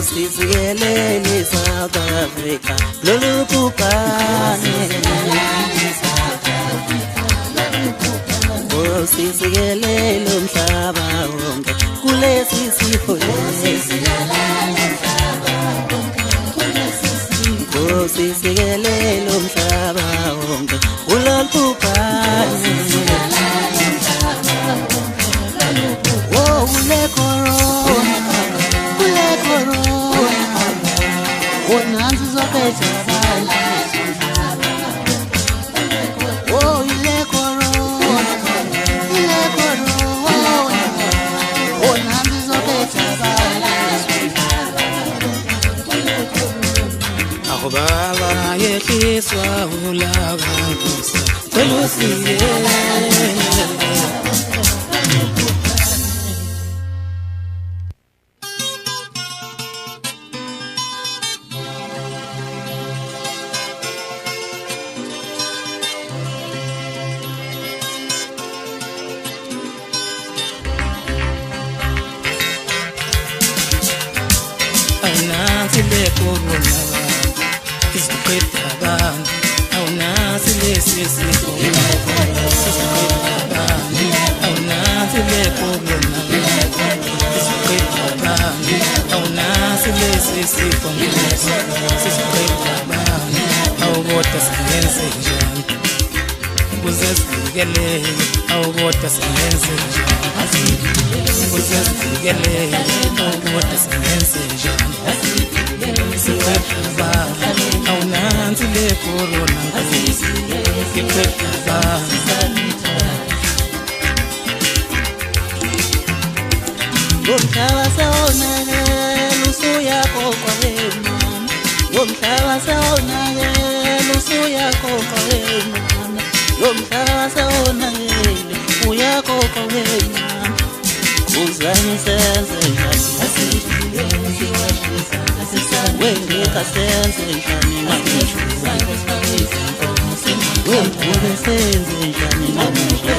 Sisikelele South Africa lolu bhubhane Sisikelele umhlaba wonke kulesi sifo Sisikelele umhlaba wonke kulolu bhubhane ule corona Nansi zophetha Oh ile corona Oh nansi zophetha Akubaba yehliswa ulaka nkosi Tolusiye Sile corona Isiqeda abantu awunasi lesi sifo awunasi le corona Isiqeda abantu awunasi lesi sifo Isiqeda abantu awubota senze njani Ukuze sivikeleke awubota senze njani Ukuze sivikeleke awubota senze njani Awunansi le corona Iqeda Ngomhlaba sewonakele usuyaqoqwa mama Ngomhlaba sewonakele usuyaqoqwa mama Ngomhlaba sewonakele uyaqoqwa mama Uzani senze njani Wengeka senze njani manje Wengeka senze njani manje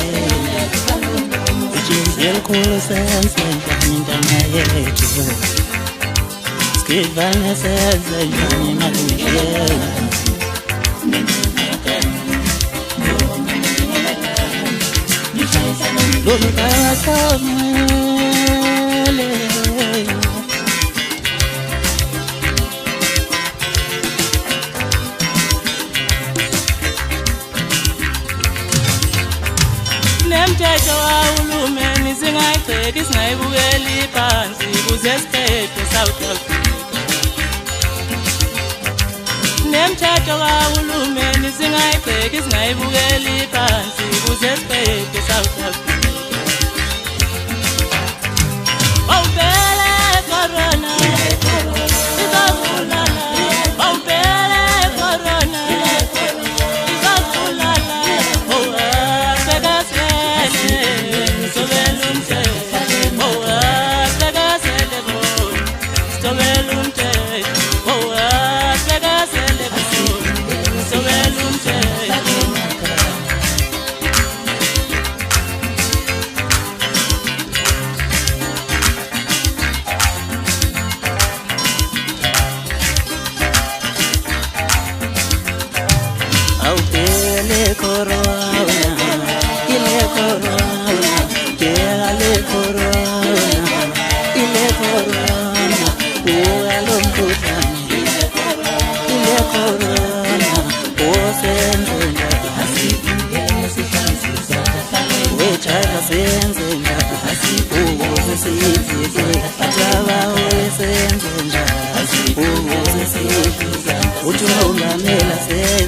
Ujizelikhulu senze njani ntanga yethu Skivane senze njani manje Lomhlaba sewonakele Nemthetho wahulumeni singayigxeki singayibukeli phansi kuze siphephe South Africa Nemthetho wahulumeni singayigxeki singayibukeli phansi kuze siphephe South Africa Awubele corona izabulala Awubele corona izabulala Uthi ungamela senze